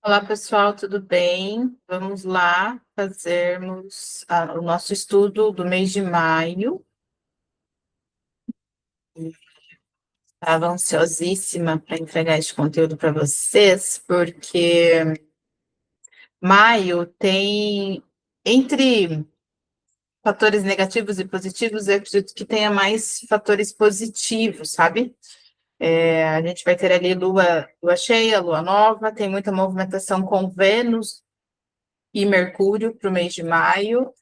Olá, pessoal, tudo bem? Vamos lá fazermos o nosso estudo do mês de maio. Estava ansiosíssima para entregar este conteúdo para vocês, porque maio tem, entre fatores negativos e positivos, eu acredito que tenha mais fatores positivos, sabe? A gente vai ter ali lua cheia, lua nova, tem muita movimentação com Vênus e Mercúrio para o mês de maio.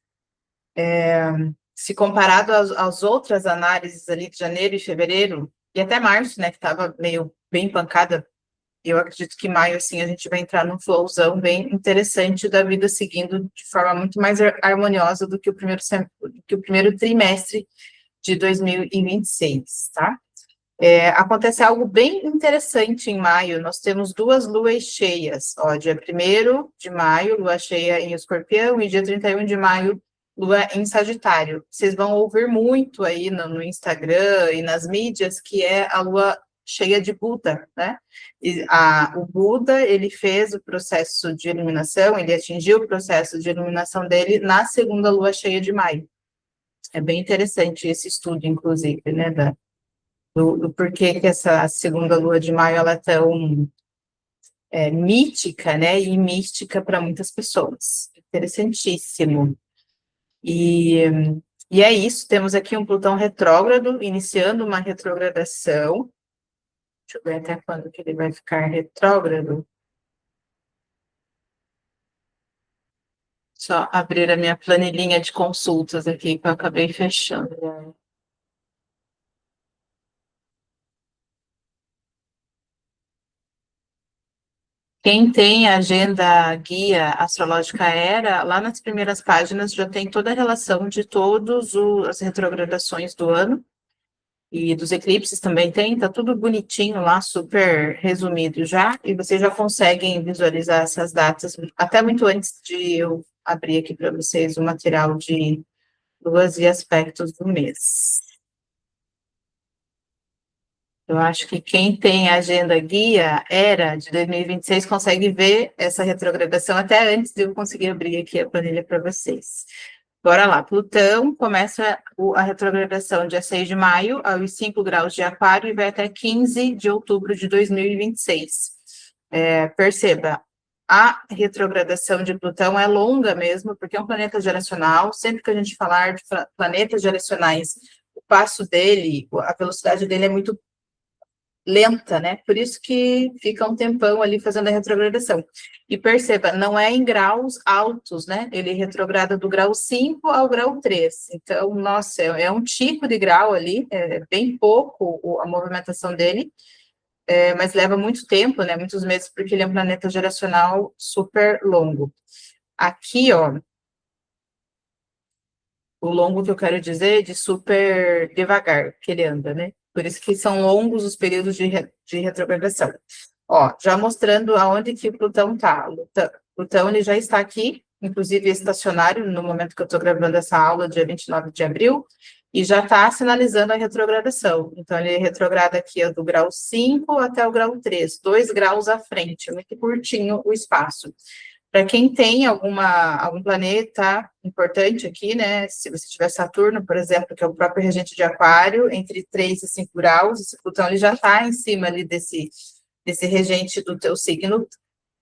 Se comparado às outras análises ali de janeiro e fevereiro, e até março, né, que estava meio bem pancada, eu acredito que maio, assim, a gente vai entrar num flowzão bem interessante da vida seguindo de forma muito mais harmoniosa do que o primeiro trimestre de 2026, tá? Acontece algo bem interessante em maio, nós temos duas luas cheias, ó, dia 1º de maio, lua cheia em Escorpião, e dia 31 de maio, lua em Sagitário. Vocês vão ouvir muito aí no Instagram e nas mídias que é a lua cheia de Buda, né? O Buda, ele fez o processo de iluminação, ele atingiu o processo de iluminação dele na segunda lua cheia de maio. É bem interessante esse estudo, inclusive, né, do porquê que essa segunda lua de maio ela é tão mítica, né, e mística para muitas pessoas. Interessantíssimo. E, e é isso, temos aqui um Plutão retrógrado, iniciando uma retrogradação. Deixa eu ver até quando que ele vai ficar retrógrado. Só abrir a minha planilhinha de consultas aqui, que eu acabei fechando. Quem tem a agenda guia astrológica Era, lá nas primeiras páginas já tem toda a relação de todas as retrogradações do ano e dos eclipses também tem, tá tudo bonitinho lá, super resumido já, e vocês já conseguem visualizar essas datas até muito antes de eu abrir aqui para vocês o material de luas e aspectos do mês. Eu acho que quem tem a agenda guia Era de 2026 consegue ver essa retrogradação até antes de eu conseguir abrir aqui a planilha para vocês. Bora lá, Plutão começa a retrogradação dia 6 de maio, aos 5 graus de Aquário, e vai até 15 de outubro de 2026. Perceba, a retrogradação de Plutão é longa mesmo, porque é um planeta geracional. Sempre que a gente falar de planetas geracionais, o passo dele, a velocidade dele é muito lenta, né? Por isso que fica um tempão ali fazendo a retrogradação. E perceba, não é em graus altos, né? Ele retrograda do grau 5 ao grau 3. Então, nossa, é um tipo de grau ali, é bem pouco a movimentação dele, mas leva muito tempo, né? Muitos meses, porque ele é um planeta geracional super longo. Aqui, ó, o longo que eu quero dizer de super devagar que ele anda, né? Por isso que são longos os períodos de retrogradação. Ó, já mostrando aonde que Plutão está. Plutão ele já está aqui, inclusive estacionário, no momento que eu estou gravando essa aula, dia 29 de abril, e já está sinalizando a retrogradação. Então, ele retrograda aqui do grau 5 até o grau 3, 2 graus à frente, é muito curtinho o espaço. Para quem tem algum planeta importante aqui, né? Se você tiver Saturno, por exemplo, que é o próprio regente de Aquário, entre 3 e 5 graus, esse Plutão ele já está em cima ali desse regente do teu signo,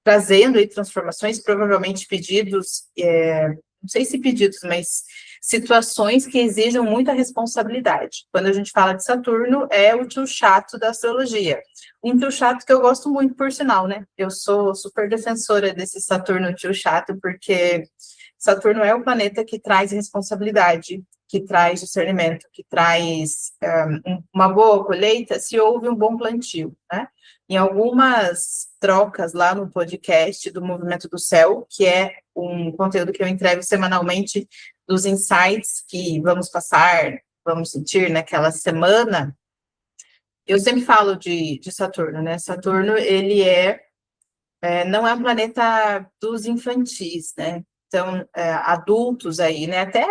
trazendo aí transformações, provavelmente pedidos, não sei se pedidos, mas situações que exijam muita responsabilidade. Quando a gente fala de Saturno, é o tio chato da astrologia. Um tio chato que eu gosto muito, por sinal, né? Eu sou super defensora desse Saturno tio chato, porque Saturno é o planeta que traz responsabilidade, que traz discernimento, que traz uma boa colheita se houve um bom plantio, né? Em algumas trocas lá no podcast do Movimento do Céu, que é um conteúdo que eu entrego semanalmente dos insights que vamos passar, vamos sentir naquela semana, eu sempre falo de Saturno, né? Saturno, ele não é um planeta dos infantis, né? Então, adultos aí, né? Até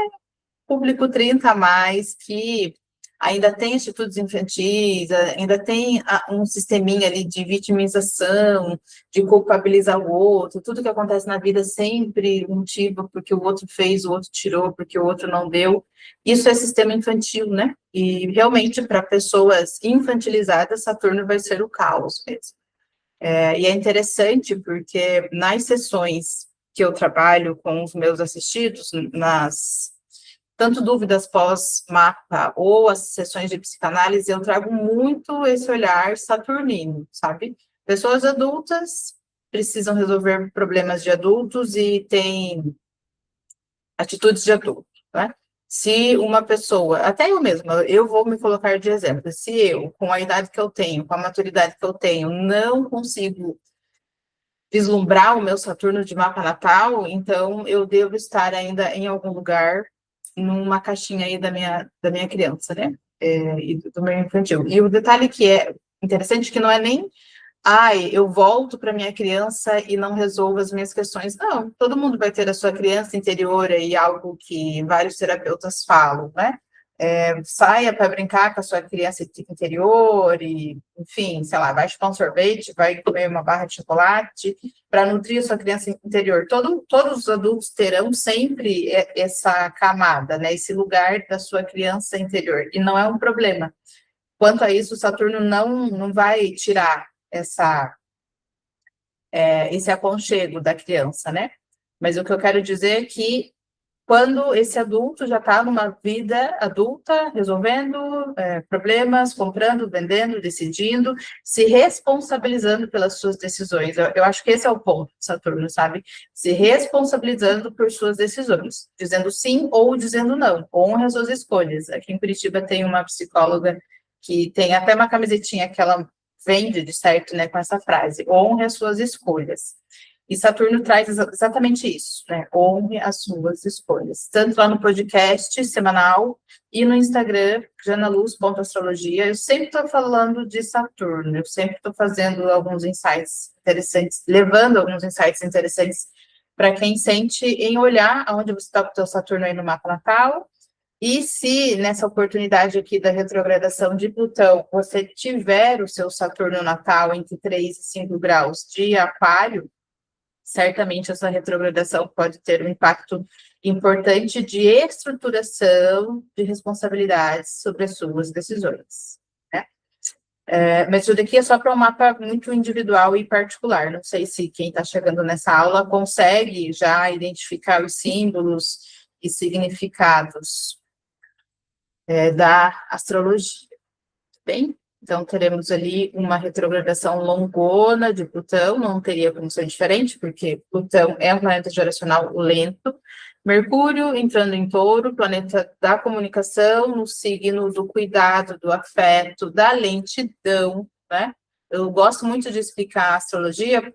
público 30 a mais, que ainda tem atitudes infantis, ainda tem um sisteminha ali de vitimização, de culpabilizar o outro, tudo que acontece na vida é sempre um motivo porque o outro fez, o outro tirou, porque o outro não deu. Isso é sistema infantil, né? E realmente, para pessoas infantilizadas, Saturno vai ser o caos mesmo. E é interessante porque nas sessões que eu trabalho com os meus assistidos, tanto dúvidas pós-mapa ou as sessões de psicanálise, eu trago muito esse olhar saturnino, sabe? Pessoas adultas precisam resolver problemas de adultos e têm atitudes de adulto, né? Se uma pessoa, até eu mesma, eu vou me colocar de exemplo, se eu, com a idade que eu tenho, com a maturidade que eu tenho, não consigo vislumbrar o meu Saturno de mapa natal, então eu devo estar ainda em algum lugar, numa caixinha aí da minha criança, né? E do meu infantil. E o detalhe que é interessante que não é nem, ai, eu volto para minha criança e não resolvo as minhas questões. Não, todo mundo vai ter a sua criança interior e algo que vários terapeutas falam, né? Saia para brincar com a sua criança interior e, enfim, sei lá, vai chupar um sorvete, vai comer uma barra de chocolate para nutrir a sua criança interior. Todos os adultos terão sempre essa camada, né? Esse lugar da sua criança interior. E não é um problema. Quanto a isso, o Saturno não vai tirar esse aconchego da criança, né? Mas o que eu quero dizer é que quando esse adulto já está numa vida adulta, resolvendo problemas, comprando, vendendo, decidindo, se responsabilizando pelas suas decisões. Eu acho que esse é o ponto de Saturno, sabe? Se responsabilizando por suas decisões, dizendo sim ou dizendo não, honra as suas escolhas. Aqui em Curitiba tem uma psicóloga que tem até uma camisetinha que ela vende de certo, né, com essa frase, honre as suas escolhas. E Saturno traz exatamente isso, né? Honre as suas escolhas. Tanto lá no podcast semanal e no Instagram, janaluz.astrologia, eu sempre estou falando de Saturno, eu sempre estou fazendo alguns insights interessantes, levando alguns insights interessantes para quem sente em olhar aonde você está com o seu Saturno aí no mapa natal. E se nessa oportunidade aqui da retrogradação de Plutão, você tiver o seu Saturno natal entre 3 e 5 graus de Aquário, certamente essa retrogradação pode ter um impacto importante de estruturação de responsabilidades sobre as suas decisões, né? Mas isso daqui é só para um mapa muito individual e particular. Não sei se quem está chegando nessa aula consegue já identificar os símbolos e significados da astrologia, bem? Então, teremos ali uma retrogradação longona de Plutão, não teria como ser diferente, porque Plutão é um planeta geracional lento. Mercúrio entrando em Touro, planeta da comunicação, no signo do cuidado, do afeto, da lentidão, né? Eu gosto muito de explicar a astrologia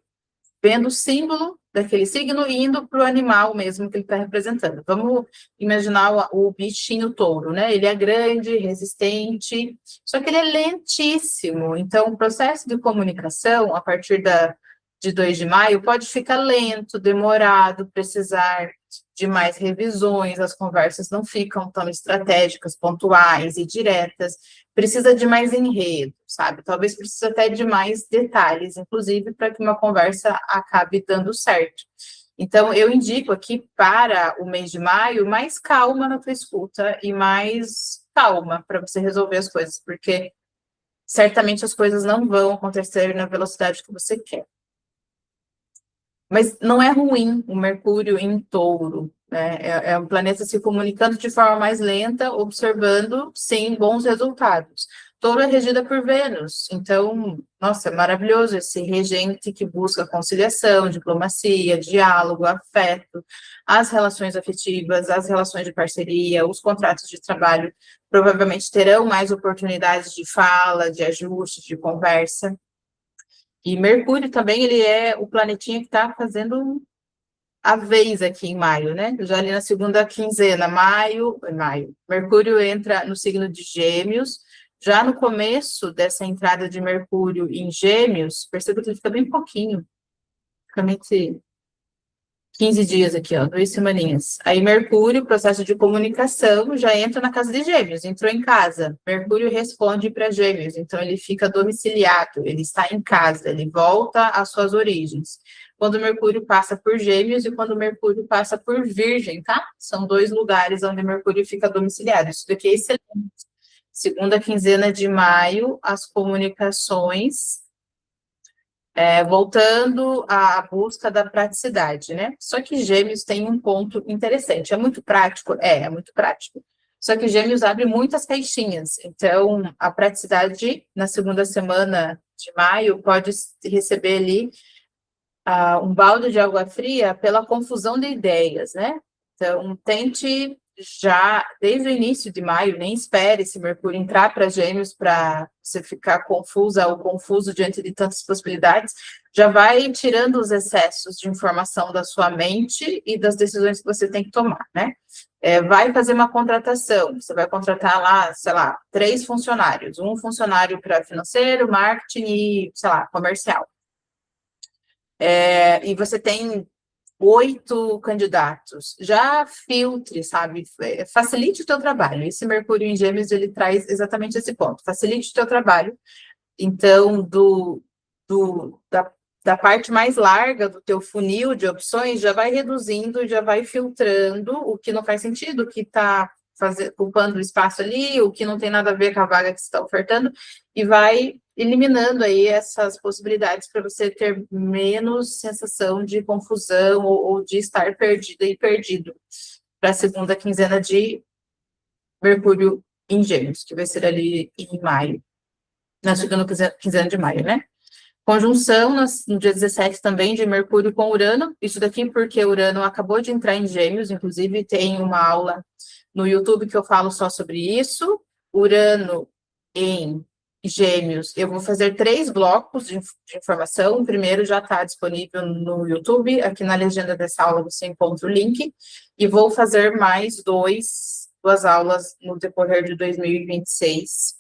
vendo o símbolo daquele signo e indo para o animal mesmo que ele está representando. Vamos imaginar o bichinho touro, né? Ele é grande, resistente, só que ele é lentíssimo. Então, o processo de comunicação, a partir de 2 de maio, pode ficar lento, demorado, precisar de mais revisões, as conversas não ficam tão estratégicas, pontuais e diretas, precisa de mais enredo, sabe? Talvez precise até de mais detalhes, inclusive, para que uma conversa acabe dando certo. Então, eu indico aqui para o mês de maio mais calma na tua escuta e mais calma para você resolver as coisas, porque certamente as coisas não vão acontecer na velocidade que você quer. Mas não é ruim o Mercúrio em Touro, né? É um planeta se comunicando de forma mais lenta, observando, sim, bons resultados. Touro é regida por Vênus, então, nossa, é maravilhoso esse regente que busca conciliação, diplomacia, diálogo, afeto, as relações afetivas, as relações de parceria, os contratos de trabalho provavelmente terão mais oportunidades de fala, de ajuste, de conversa. E Mercúrio também, ele é o planetinha que está fazendo a vez aqui em maio, né? Já ali na segunda quinzena, maio, Mercúrio entra no signo de Gêmeos. Já no começo dessa entrada de Mercúrio em Gêmeos, perceba que ele fica bem pouquinho, praticamente 15 dias aqui, ó, 2 semaninhas. Aí Mercúrio, processo de comunicação, já entra na casa de Gêmeos, entrou em casa. Mercúrio responde para Gêmeos, então ele fica domiciliado, ele está em casa, ele volta às suas origens. Quando Mercúrio passa por Gêmeos e quando Mercúrio passa por Virgem, tá? São 2 lugares onde Mercúrio fica domiciliado. Isso daqui é excelente. Segunda quinzena de maio, as comunicações voltando à busca da praticidade, né? Só que Gêmeos tem um ponto interessante. É muito prático? É muito prático. Só que Gêmeos abre muitas caixinhas. Então, a praticidade na segunda semana de maio pode receber ali um balde de água fria pela confusão de ideias, né? Então, tente já, desde o início de maio, nem espere esse Mercúrio entrar para Gêmeos para você ficar confusa ou confuso diante de tantas possibilidades, já vai tirando os excessos de informação da sua mente e das decisões que você tem que tomar, né? Vai fazer uma contratação, você vai contratar lá, sei lá, 3 funcionários, um funcionário para financeiro, marketing e, sei lá, comercial. E você tem 8 candidatos, já filtre, sabe? Facilite o teu trabalho. Esse Mercúrio em Gêmeos, ele traz exatamente esse ponto. Facilite o teu trabalho. Então, da parte mais larga do teu funil de opções, já vai reduzindo, já vai filtrando o que não faz sentido, o que está ocupando o espaço ali, o que não tem nada a ver com a vaga que você está ofertando, e vai eliminando aí essas possibilidades para você ter menos sensação de confusão ou de estar perdida e perdido para a segunda quinzena de Mercúrio em Gêmeos, que vai ser ali em maio, na segunda quinzena de maio, né? Conjunção no dia 17 também de Mercúrio com Urano, isso daqui porque Urano acabou de entrar em Gêmeos, inclusive tem uma aula no YouTube que eu falo só sobre isso. Urano em Gêmeos, eu vou fazer 3 blocos de informação. O primeiro já está disponível no YouTube, aqui na legenda dessa aula você encontra o link, e vou fazer mais 2 aulas no decorrer de 2026.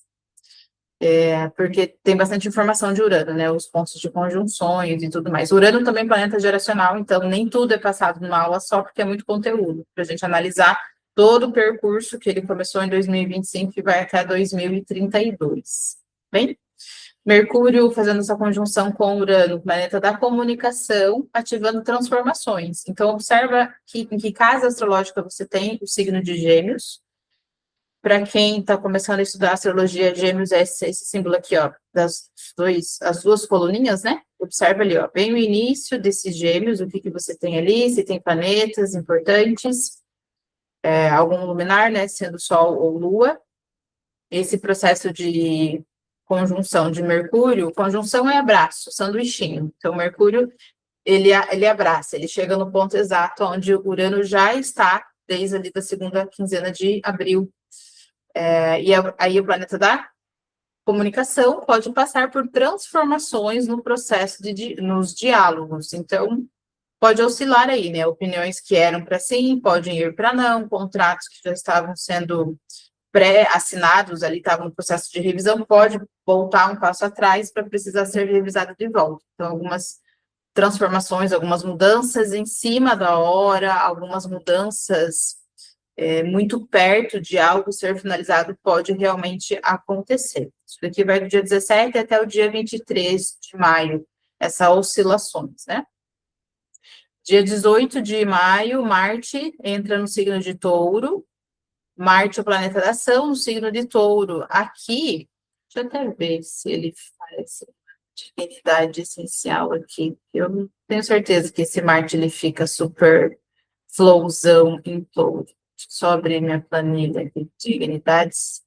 Porque tem bastante informação de Urano, né? Os pontos de conjunções e tudo mais. Urano também é planeta geracional, então nem tudo é passado numa aula só, porque é muito conteúdo para a gente analisar todo o percurso que ele começou em 2025 e vai até 2032. Bem? Mercúrio fazendo essa conjunção com Urano, planeta da comunicação, ativando transformações. Então, observa em que casa astrológica você tem o signo de Gêmeos. Para quem está começando a estudar astrologia, Gêmeos é esse símbolo aqui, ó, as 2 coluninhas, né? Observa ali, ó, bem o início desses Gêmeos, o que você tem ali, se tem planetas importantes, algum luminar, né, sendo Sol ou Lua. Esse processo de conjunção de Mercúrio, conjunção é abraço, sanduichinho. Então, Mercúrio, ele abraça, ele chega no ponto exato onde o Urano já está, desde ali da segunda quinzena de abril. Aí o planeta da comunicação pode passar por transformações no processo nos diálogos. Então, pode oscilar aí, né? Opiniões que eram para sim, podem ir para não, contratos que já estavam sendo pré-assinados ali, estavam no processo de revisão, pode voltar um passo atrás para precisar ser revisado de volta. Então, algumas transformações, algumas mudanças em cima da hora, algumas mudanças muito perto de algo ser finalizado pode realmente acontecer. Isso daqui vai do dia 17 até o dia 23 de maio, essas oscilações, né? Dia 18 de maio, Marte entra no signo de Touro. Marte é o planeta da ação, no signo de Touro. Aqui, deixa eu até ver se ele faz divinidade essencial aqui. Eu não tenho certeza que esse Marte ele fica super flowzão em Touro. Deixa eu só abrir minha planilha de dignidades.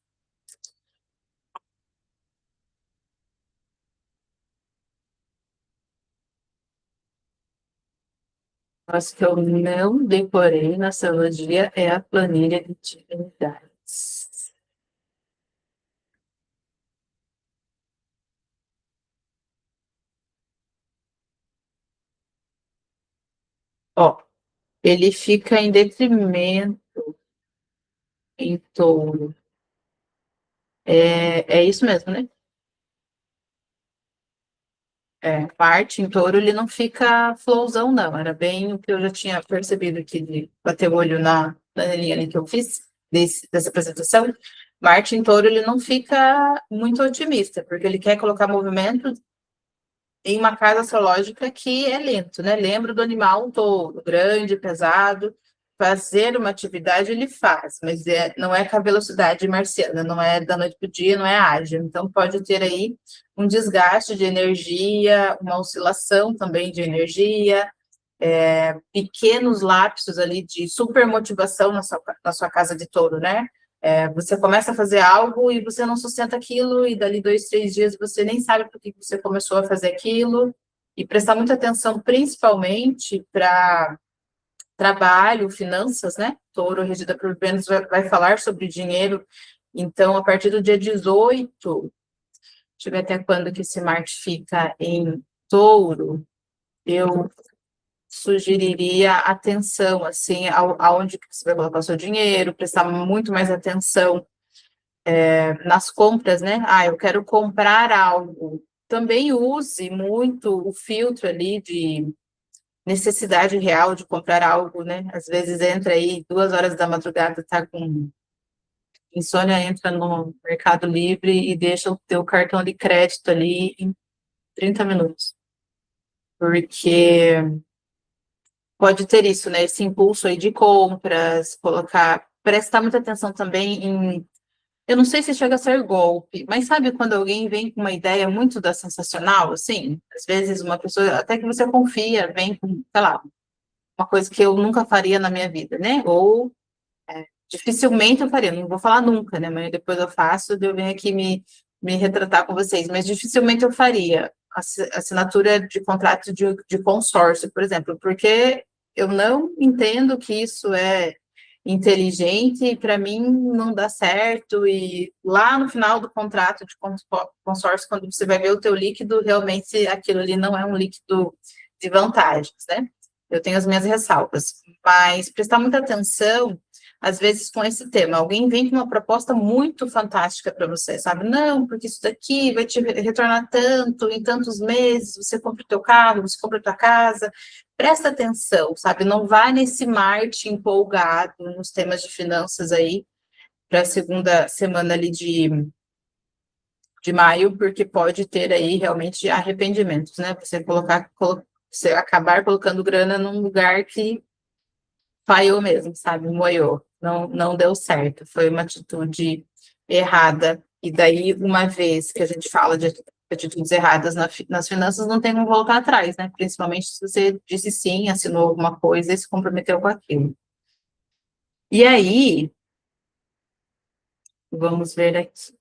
Mas que eu não decorei na astrologia é a planilha de dignidades. Ó, ele fica em detrimento em Touro. É isso mesmo, né? Marte em touro, ele não fica flowzão, não. Era bem o que eu já tinha percebido aqui, de bater o olho na linha ali que eu fiz, dessa apresentação. Marte em touro, ele não fica muito otimista, porque ele quer colocar movimento em uma casa astrológica que é lento, né? Lembra do animal um touro, grande, pesado. Fazer uma atividade ele faz, mas não é com a velocidade marciana, não é da noite para o dia, não é ágil. Então, pode ter aí um desgaste de energia, uma oscilação também de energia, pequenos lapsos ali de supermotivação na sua casa de touro, né? Você começa a fazer algo e você não sustenta aquilo, e dali 2, 3 dias você nem sabe por que você começou a fazer aquilo, e prestar muita atenção, principalmente para trabalho, finanças, né? Touro, regida por Vênus, vai falar sobre dinheiro. Então, a partir do dia 18, deixa eu ver até quando que esse Marte fica em Touro, eu sugeriria atenção, assim, aonde que você vai colocar o seu dinheiro, prestar muito mais atenção nas compras, né? Eu quero comprar algo. Também use muito o filtro ali de necessidade real de comprar algo, né? Às vezes entra aí 2 horas da madrugada, tá com insônia, entra no Mercado Livre e deixa o teu cartão de crédito ali em 30 minutos. Porque pode ter isso, né? Esse impulso aí de compras, prestar muita atenção também em. Eu não sei se chega a ser golpe, mas sabe quando alguém vem com uma ideia muito da sensacional, assim? Às vezes uma pessoa, até que você confia, vem com, sei lá, uma coisa que eu nunca faria na minha vida, né? Ou dificilmente eu faria, não vou falar nunca, né? Mas depois eu faço, eu venho aqui me retratar com vocês, mas dificilmente eu faria assinatura de contrato de consórcio, por exemplo, porque eu não entendo que isso é inteligente e para mim não dá certo, e lá no final do contrato de consórcio, quando você vai ver o teu líquido, realmente aquilo ali não é um líquido de vantagens, né? Eu tenho as minhas ressalvas, mas prestar muita atenção, às vezes, com esse tema. Alguém vem com uma proposta muito fantástica para você, sabe? Não, porque isso daqui vai te retornar tanto, em tantos meses, você compra o teu carro, você compra a tua casa. Presta atenção, sabe? Não vai nesse Marte empolgado nos temas de finanças aí, para a segunda semana ali de maio, porque pode ter aí realmente arrependimentos, né? Você acabar colocando grana num lugar que falhou mesmo, sabe? Moiou. Não deu certo. Foi uma atitude errada. E daí, uma vez que a gente fala de atitudes erradas nas finanças, não tem como voltar atrás, né? Principalmente se você disse sim, assinou alguma coisa e se comprometeu com aquilo. E aí, vamos ver aqui.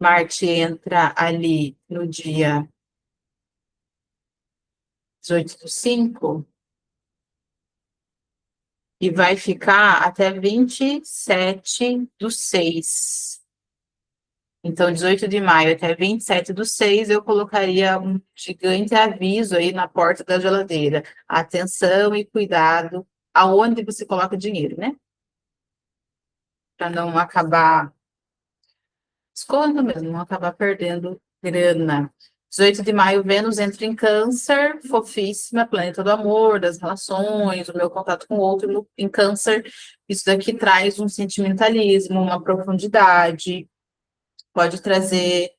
Marte entra ali no dia 18/5 e vai ficar até 27/6. Então, 18 de maio até 27/6, eu colocaria um gigante aviso aí na porta da geladeira. Atenção e cuidado aonde você coloca dinheiro, né? Para não acabar escoando mesmo, não acabar perdendo grana. 18 de maio, Vênus entra em Câncer, fofíssima, planeta do amor, das relações, o meu contato com o outro em Câncer. Isso daqui traz um sentimentalismo, uma profundidade, pode trazer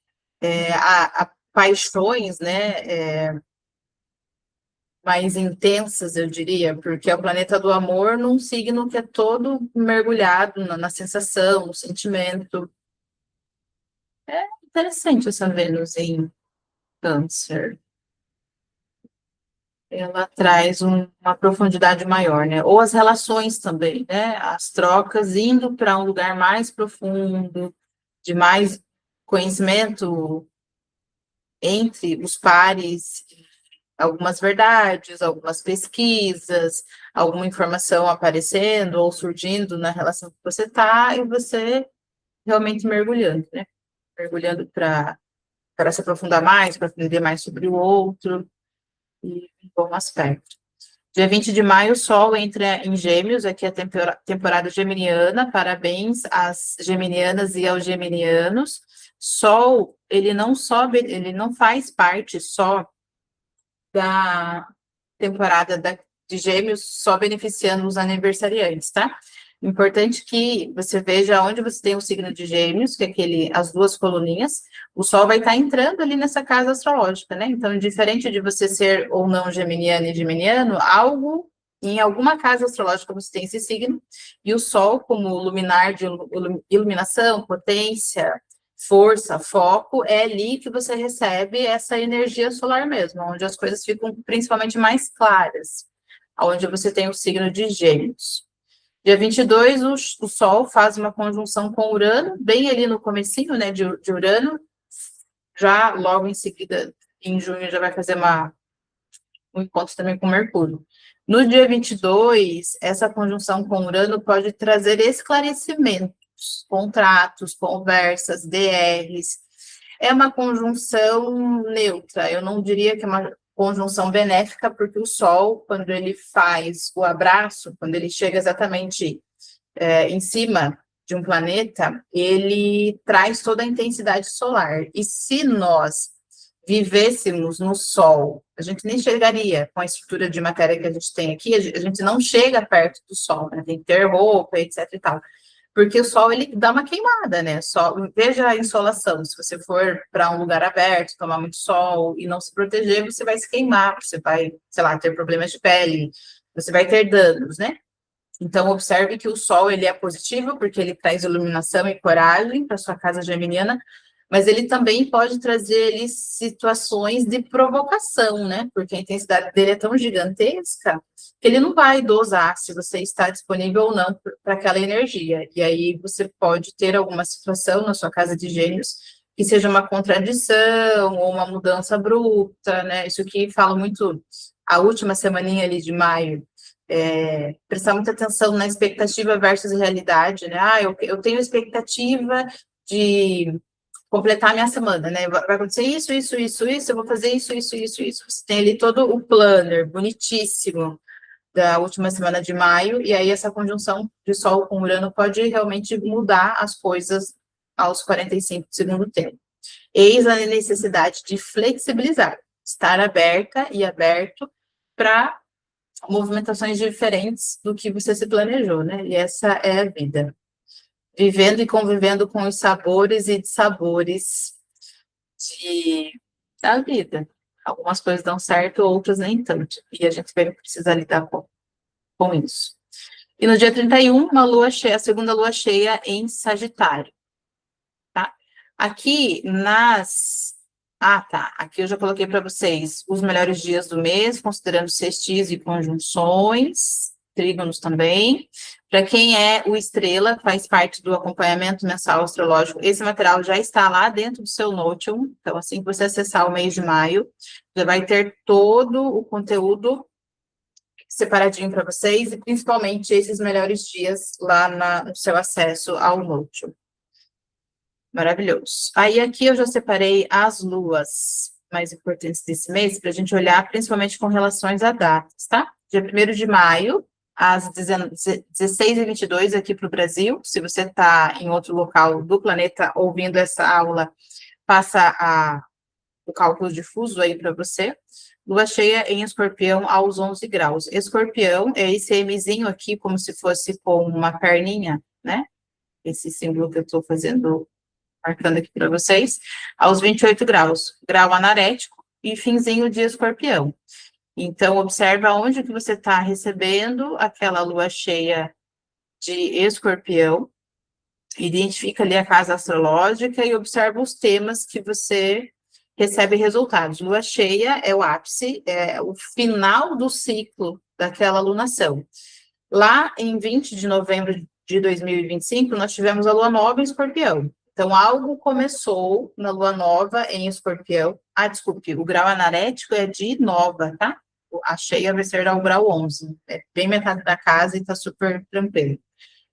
a paixões, né, mais intensas, eu diria, porque é o planeta do amor num signo que é todo mergulhado na sensação, no sentimento. É interessante essa Vênus em Câncer. Ela traz uma profundidade maior, né? Ou as relações também, né? As trocas indo para um lugar mais profundo, de mais conhecimento entre os pares, algumas verdades, algumas pesquisas, alguma informação aparecendo ou surgindo na relação que você está, e você realmente mergulhando, né? Mergulhando para se aprofundar mais, para aprender mais sobre o outro, e um bom aspecto. Dia 20 de maio, o Sol entra em Gêmeos, aqui é a temporada geminiana, parabéns às geminianas e aos geminianos. Sol, ele não sobe, ele não faz parte só da temporada de Gêmeos, só beneficiando os aniversariantes, tá? Importante que você veja onde você tem o signo de Gêmeos, que é as duas coluninhas, o Sol vai estar entrando ali nessa casa astrológica, né? Então, diferente de você ser ou não geminiano e geminiano, em alguma casa astrológica você tem esse signo, e o Sol, como luminar de iluminação, potência, força, foco, é ali que você recebe essa energia solar mesmo, onde as coisas ficam principalmente mais claras, onde você tem o signo de Gêmeos. Dia 22, o Sol faz uma conjunção com Urano, bem ali no comecinho, né, de Urano, já logo em seguida, em junho, já vai fazer um encontro também com Mercúrio. No dia 22, essa conjunção com Urano pode trazer esclarecimentos, contratos, conversas, DRs. É uma conjunção neutra, eu não diria que é uma conjunção benéfica, porque o Sol, quando ele faz o abraço, quando ele chega exatamente em cima de um planeta, ele traz toda a intensidade solar. E se nós vivêssemos no Sol, a gente nem chegaria com a estrutura de matéria que a gente tem aqui, a gente não chega perto do Sol, né? Tem que ter roupa, etc e tal. Porque o Sol, ele dá uma queimada, né? Veja a insolação, se você for para um lugar aberto, tomar muito sol e não se proteger, você vai se queimar, você vai, sei lá, ter problemas de pele, você vai ter danos, né? Então, observe que o Sol, ele é positivo, porque ele traz iluminação e coragem para sua casa geminiana, mas ele também pode trazer ali situações de provocação, né? Porque a intensidade dele é tão gigantesca que ele não vai dosar se você está disponível ou não para aquela energia. E aí você pode ter alguma situação na sua casa de Gêmeos que seja uma contradição ou uma mudança bruta, né? Isso que fala muito a última semaninha ali de maio, prestar muita atenção na expectativa versus realidade, né? Eu tenho expectativa de completar a minha semana, né? Vai acontecer isso, eu vou fazer isso. Você tem ali todo o planner bonitíssimo da última semana de maio, e aí essa conjunção de Sol com Urano pode realmente mudar as coisas aos 45 do segundo tempo. Eis a necessidade de flexibilizar, estar aberta e aberto para movimentações diferentes do que você se planejou, né? E essa é a vida. Vivendo e convivendo com os sabores e dissabores da vida. Algumas coisas dão certo, outras nem tanto. E a gente vai precisar lidar com isso. E no dia 31, uma lua cheia, a segunda lua cheia em Sagitário. Tá? Aqui aqui eu já coloquei para vocês os melhores dias do mês, considerando sextis e conjunções, trígonos também. Para quem é o Estrela, faz parte do acompanhamento mensal astrológico, esse material já está lá dentro do seu Notion. Então, assim que você acessar o mês de maio, já vai ter todo o conteúdo separadinho para vocês, e principalmente esses melhores dias lá no seu acesso ao Notion. Maravilhoso. Aí aqui eu já separei as luas mais importantes desse mês, para a gente olhar principalmente com relações a datas, tá? Dia 1º de maio, às 16h22 aqui para o Brasil. Se você está em outro local do planeta ouvindo essa aula, passa o cálculo de fuso aí para você. Lua cheia em Escorpião aos 11 graus. Escorpião é esse Mzinho aqui, como se fosse com uma perninha, né? Esse símbolo que eu estou fazendo, marcando aqui para vocês, aos 28 graus, grau anarético e finzinho de Escorpião. Então, observa onde que você está recebendo aquela lua cheia de Escorpião, identifica ali a casa astrológica e observa os temas que você recebe resultados. Lua cheia é o ápice, é o final do ciclo daquela lunação. Lá em 20 de novembro de 2025, nós tivemos a lua nova em Escorpião. Então, algo começou na lua nova em Escorpião. Desculpe, o grau anarético é de nova, tá? A cheia vai ser ao grau 11. É bem metade da casa e tá super tranquilo.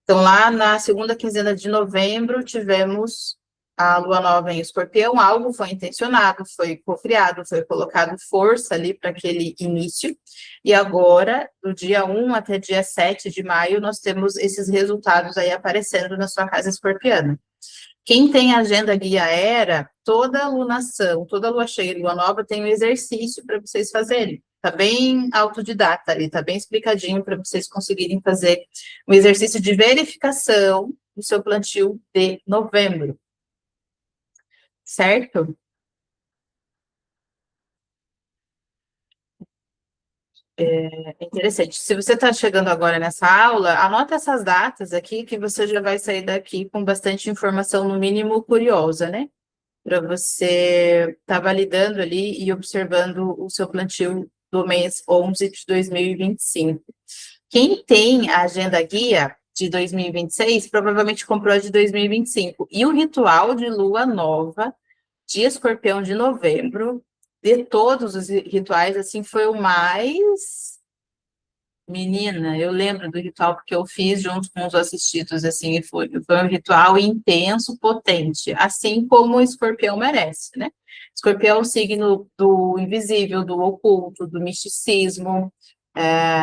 Então, lá na segunda quinzena de novembro, tivemos a lua nova em Escorpião. Algo foi intencionado, foi cocriado, foi colocado força ali para aquele início. E agora, do dia 1 até dia 7 de maio, nós temos esses resultados aí aparecendo na sua casa escorpiana. Quem tem agenda guia era, toda alunação, toda lua cheia e lua nova tem um exercício para vocês fazerem. Tá bem autodidata ali, tá bem explicadinho para vocês conseguirem fazer um exercício de verificação do seu plantio de novembro. Certo? É interessante. Se você está chegando agora nessa aula, anota essas datas aqui, que você já vai sair daqui com bastante informação, no mínimo curiosa, né? Para você estar validando ali e observando o seu plantio do mês 11 de 2025. Quem tem a agenda guia de 2026, provavelmente comprou a de 2025. E o ritual de lua nova de Escorpião de novembro, de todos os rituais, assim, foi o mais... Menina, eu lembro do ritual porque eu fiz junto com os assistidos, assim, e foi um ritual intenso, potente, assim como o escorpião merece, né? Escorpião é um signo do invisível, do oculto, do misticismo,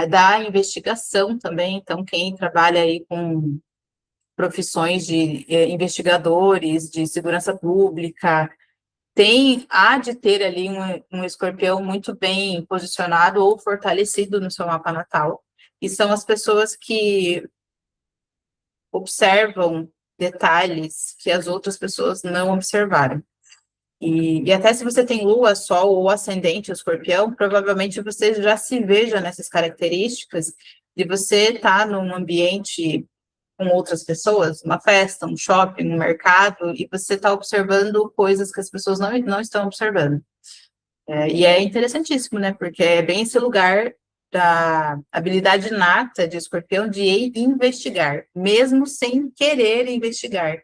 da investigação também, então quem trabalha aí com profissões de investigadores, de segurança pública, há de ter ali um escorpião muito bem posicionado ou fortalecido no seu mapa natal. E são as pessoas que observam detalhes que as outras pessoas não observaram. E até se você tem lua, sol ou ascendente escorpião, provavelmente você já se veja nessas características de você estar num ambiente com outras pessoas, uma festa, um shopping, um mercado, e você está observando coisas que as pessoas não estão observando. E é interessantíssimo, né? Porque é bem esse lugar da habilidade inata de escorpião de investigar, mesmo sem querer investigar.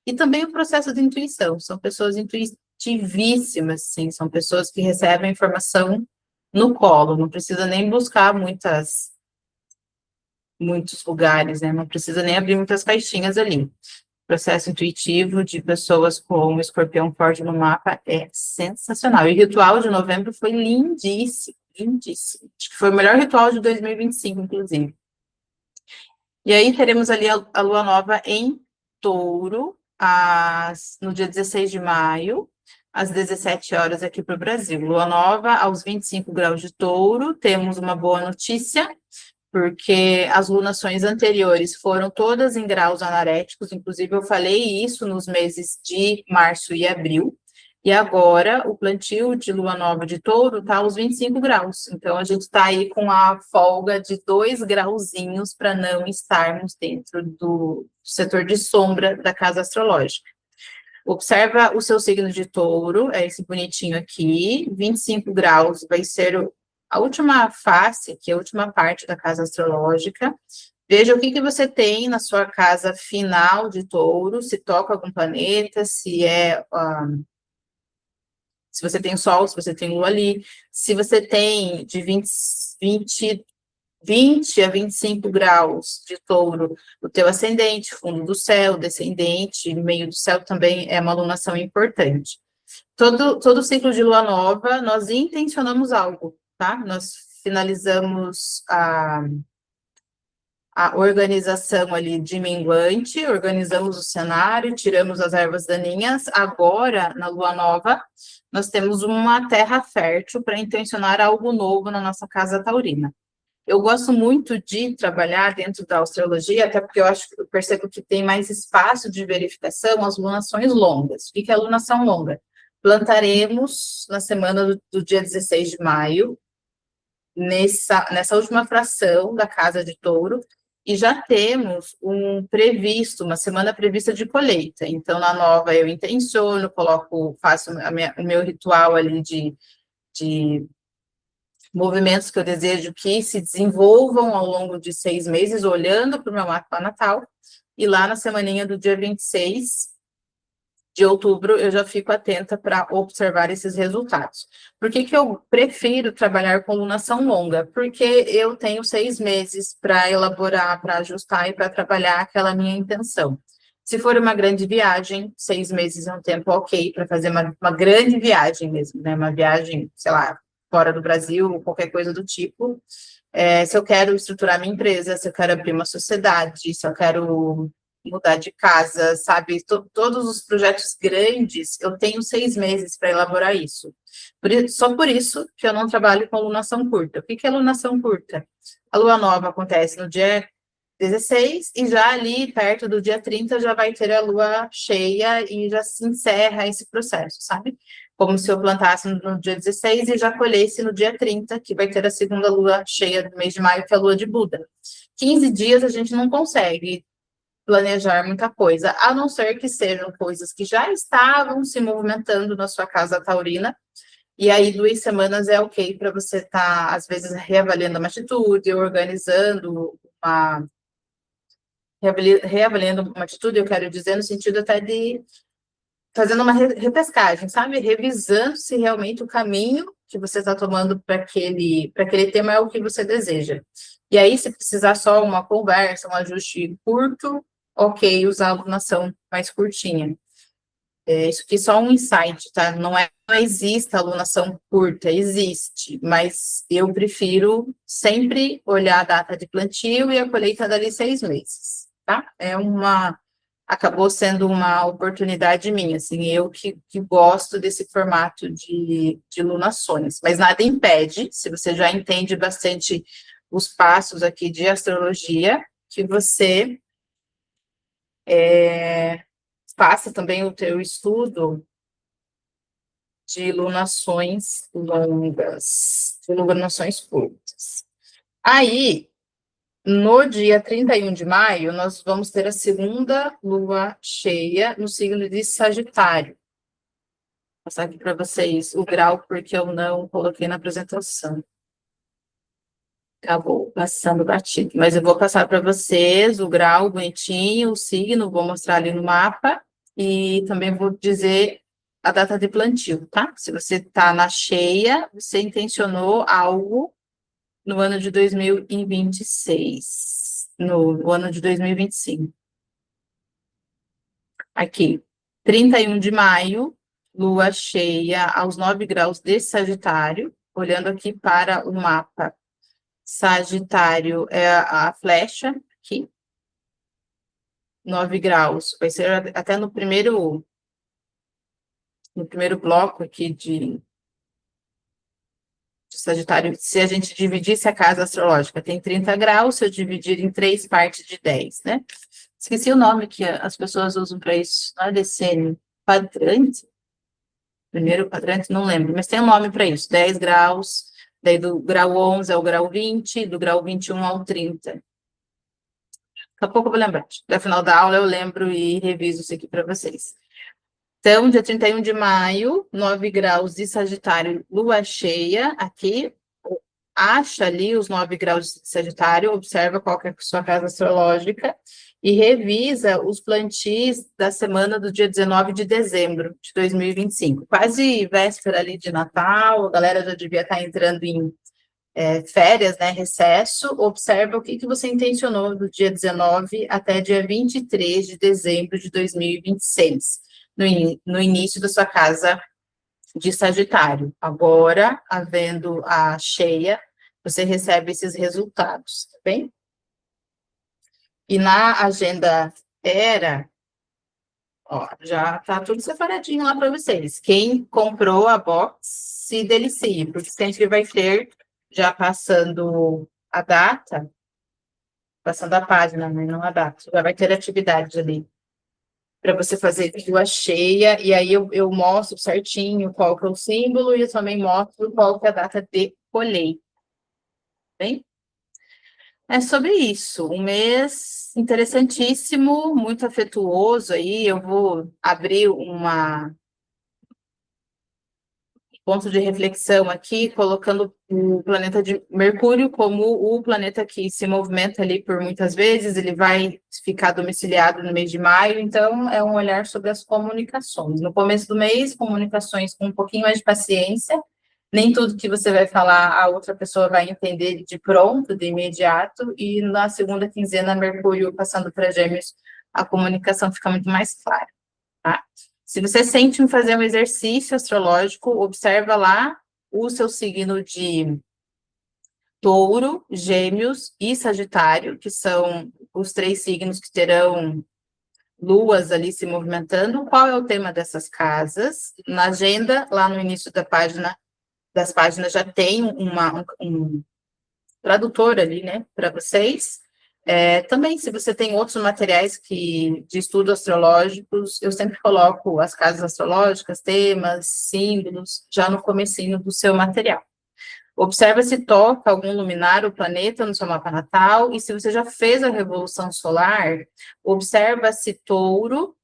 E também o processo de intuição. São pessoas intuitivíssimas, sim. São pessoas que recebem a informação no colo, não precisa nem buscar muitos lugares, né? Não precisa nem abrir muitas caixinhas ali. Processo intuitivo de pessoas com um escorpião forte no mapa é sensacional. E o ritual de novembro foi lindíssimo, lindíssimo. Acho que foi o melhor ritual de 2025, inclusive. E aí teremos ali a lua nova em Touro, no dia 16 de maio, às 17 horas aqui para o Brasil. Lua nova aos 25 graus de Touro. Temos uma boa notícia, porque as lunações anteriores foram todas em graus anaréticos, inclusive eu falei isso nos meses de março e abril, e agora o plantio de lua nova de Touro está aos 25 graus, então a gente está aí com a folga de 2 grauzinhos para não estarmos dentro do setor de sombra da casa astrológica. Observa o seu signo de Touro, é esse bonitinho aqui, 25 graus vai ser a última face, que é a última parte da casa astrológica. Veja o que você tem na sua casa final de Touro, se toca algum planeta, se você tem Sol, se você tem Lua ali, se você tem de 20 a 25 graus de Touro, o teu ascendente, fundo do céu, descendente, meio do céu também é uma alunação importante. Todo ciclo de lua nova, nós intencionamos algo, tá? Nós finalizamos a organização ali de minguante, organizamos o cenário, tiramos as ervas daninhas. Agora, na lua nova, nós temos uma terra fértil para intencionar algo novo na nossa casa taurina. Eu gosto muito de trabalhar dentro da astrologia, até porque eu percebo que tem mais espaço de verificação as lunações longas. O que é a lunação longa? Plantaremos na semana do dia 16 de maio, nessa última fração da casa de Touro, e já temos uma semana prevista de colheita. Então, na nova eu intenciono, faço o meu ritual ali de movimentos que eu desejo que se desenvolvam ao longo de 6 meses, olhando para o meu mapa natal, e lá na semaninha do dia 26 de outubro, eu já fico atenta para observar esses resultados. Por que eu prefiro trabalhar com lunação longa? Porque eu tenho 6 meses para elaborar, para ajustar e para trabalhar aquela minha intenção. Se for uma grande viagem, 6 meses é um tempo ok para fazer uma grande viagem mesmo, né? Uma viagem, sei lá, fora do Brasil, ou qualquer coisa do tipo. Se eu quero estruturar minha empresa, se eu quero abrir uma sociedade, se eu quero mudar de casa, sabe? Todos os projetos grandes, eu tenho 6 meses para elaborar isso. Só por isso que eu não trabalho com alunação curta. O que que é alunação curta? A lua nova acontece no dia 16 e já ali perto do dia 30 já vai ter a lua cheia e já se encerra esse processo, sabe? Como se eu plantasse no dia 16 e já colhesse no dia 30, que vai ter a segunda lua cheia do mês de maio, que é a lua de Buda. 15 dias a gente não consegue planejar muita coisa, a não ser que sejam coisas que já estavam se movimentando na sua casa taurina, e aí 2 semanas é ok para você estar, às vezes, reavaliando uma atitude, organizando uma... Reavaliando uma atitude, eu quero dizer, no sentido até de fazendo uma repescagem, sabe? Revisando se realmente o caminho que você está tomando para aquele tema é o que você deseja. E aí, se precisar só uma conversa, um ajuste curto, ok, usar a alunação mais curtinha. Isso aqui é só um insight, tá? Não existe alunação curta, existe, mas eu prefiro sempre olhar a data de plantio e a colheita dali 6 meses, tá? Acabou sendo uma oportunidade minha, assim, eu que gosto desse formato de lunações, mas nada impede, se você já entende bastante os passos aqui de astrologia, que você faça também o teu estudo de lunações longas, de lunações curtas. Aí, no dia 31 de maio, nós vamos ter a segunda lua cheia no signo de Sagitário. Vou passar aqui para vocês o grau, porque eu não coloquei na apresentação. Acabou passando batido. Mas eu vou passar para vocês o grau bonitinho, o signo, vou mostrar ali no mapa. E também vou dizer a data de plantio, tá? Se você está na cheia, você intencionou algo no ano de 2026, no ano de 2025. Aqui, 31 de maio, lua cheia aos 9 graus de Sagitário, olhando aqui para o mapa. Sagitário é a flecha, aqui, 9 graus, vai ser até no primeiro bloco aqui de Sagitário, se a gente dividisse a casa astrológica, tem 30 graus, se eu dividir em 3 partes de 10, né? Esqueci o nome que as pessoas usam para isso, não é decênio, quadrante? Primeiro quadrante, não lembro, mas tem um nome para isso, 10 graus, daí do grau 11 ao grau 20, do grau 21 ao 30. Daqui a pouco eu vou lembrar, até o final da aula eu lembro e reviso isso aqui para vocês. Então, dia 31 de maio, 9 graus de Sagitário, lua cheia, aqui, acha ali os 9 graus de Sagitário, observa qual que é a sua casa astrológica e revisa os plantios da semana do dia 19 de dezembro de 2025. Quase véspera ali de Natal, a galera já devia estar entrando em férias, né, recesso, observa o que você intencionou do dia 19 até dia 23 de dezembro de 2026, no início da sua casa de Sagitário. Agora, havendo a cheia, você recebe esses resultados, tá bem? E na agenda ó, já tá tudo separadinho lá para vocês. Quem comprou a box, se delicie, porque sempre vai ter, já passando a data, passando a página, né, não a data, já vai ter atividades ali para você fazer lua cheia, e aí eu mostro certinho qual que é o símbolo, e eu também mostro qual que é a data de colheita, bem? É sobre isso, um mês interessantíssimo, muito afetuoso aí, eu vou abrir ponto de reflexão aqui, colocando o planeta de Mercúrio como o planeta que se movimenta ali por muitas vezes, ele vai ficar domiciliado no mês de maio, então é um olhar sobre as comunicações. No começo do mês, comunicações com um pouquinho mais de paciência, nem tudo que você vai falar a outra pessoa vai entender de pronto, de imediato, e na segunda quinzena, Mercúrio passando para Gêmeos, a comunicação fica muito mais clara, tá? Se você sente em fazer um exercício astrológico, observa lá o seu signo de Touro, Gêmeos e Sagitário, que são os 3 signos que terão luas ali se movimentando, qual é o tema dessas casas. Na agenda, lá no início das páginas, já tem um tradutor ali, né, para vocês. Também, se você tem outros materiais de estudo astrológicos, eu sempre coloco as casas astrológicas, temas, símbolos, já no comecinho do seu material. Observa se toca algum luminar ou planeta no seu mapa natal, e se você já fez a revolução solar, observa se Touro,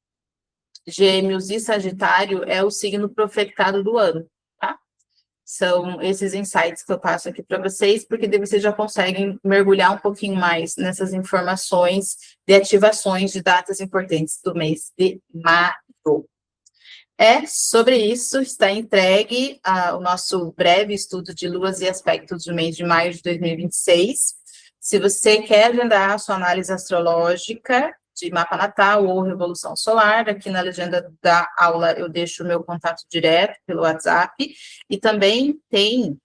Gêmeos e Sagitário é o signo profetado do ano, tá? São esses insights que eu passo aqui para vocês, porque daí vocês já conseguem mergulhar um pouquinho mais nessas informações de ativações de datas importantes do mês de maio. Sobre isso, está entregue o nosso breve estudo de luas e aspectos do mês de maio de 2026. Se você quer agendar a sua análise astrológica de mapa natal ou revolução solar, aqui na legenda da aula eu deixo o meu contato direto pelo WhatsApp, e também tem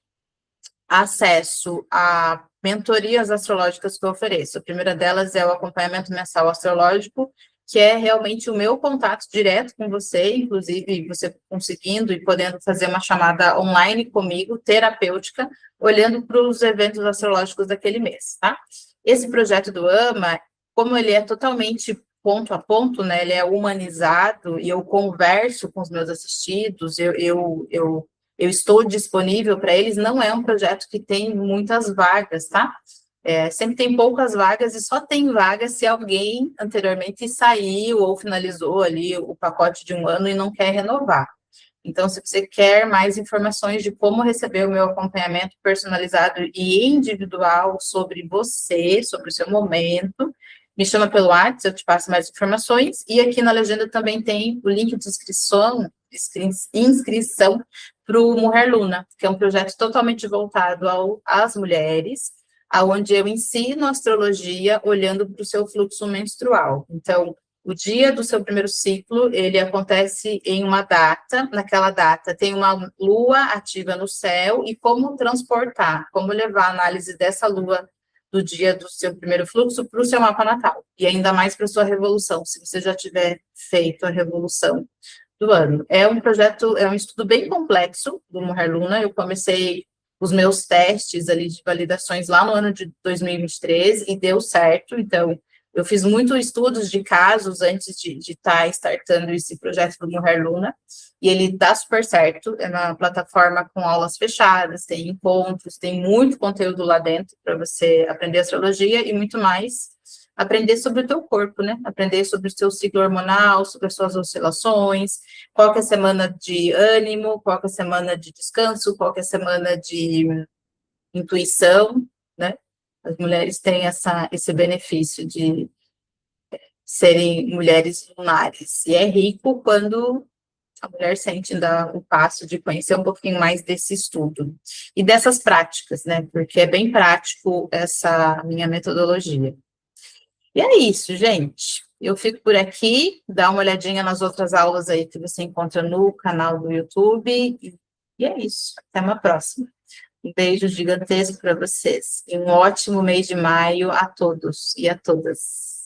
acesso a mentorias astrológicas que eu ofereço. A primeira delas é o acompanhamento mensal astrológico, que é realmente o meu contato direto com você, inclusive você conseguindo e podendo fazer uma chamada online comigo, terapêutica, olhando para os eventos astrológicos daquele mês, tá? Esse projeto do AMA, como ele é totalmente ponto a ponto, né, ele é humanizado, e eu converso com os meus assistidos, eu estou disponível para eles, não é um projeto que tem muitas vagas, tá? Sempre tem poucas vagas, e só tem vagas se alguém anteriormente saiu ou finalizou ali o pacote de um ano e não quer renovar. Então, se você quer mais informações de como receber o meu acompanhamento personalizado e individual sobre você, sobre o seu momento, me chama pelo WhatsApp, eu te passo mais informações. E aqui na legenda também tem o link de inscrição para o Mulher Luna, que é um projeto totalmente voltado às mulheres, onde eu ensino astrologia olhando para o seu fluxo menstrual. Então, o dia do seu primeiro ciclo, ele acontece em uma data, naquela data tem uma lua ativa no céu, e como transportar, como levar a análise dessa lua do dia do seu primeiro fluxo para o seu mapa natal, e ainda mais para a sua revolução, se você já tiver feito a revolução do ano. É um projeto, é um estudo bem complexo do Mulher Luna. Eu comecei os meus testes ali de validações lá no ano de 2023 e deu certo. Então, eu fiz muitos estudos de casos antes de estar startando esse projeto do Mulher Luna, e ele dá super certo. É uma plataforma com aulas fechadas, tem encontros, tem muito conteúdo lá dentro para você aprender astrologia e muito mais. Aprender sobre o teu corpo, né? Aprender sobre o seu ciclo hormonal, sobre as suas oscilações, qual que é a semana de ânimo, qual que é a semana de descanso, qual que é a semana de intuição, né? As mulheres têm esse benefício de serem mulheres lunares, e é rico quando a mulher sente dar o passo de conhecer um pouquinho mais desse estudo e dessas práticas, né? Porque é bem prático essa minha metodologia. E é isso, gente. Eu fico por aqui, dá uma olhadinha nas outras aulas aí que você encontra no canal do YouTube. E é isso. Até uma próxima. Um beijo gigantesco para vocês. E um ótimo mês de maio a todos e a todas.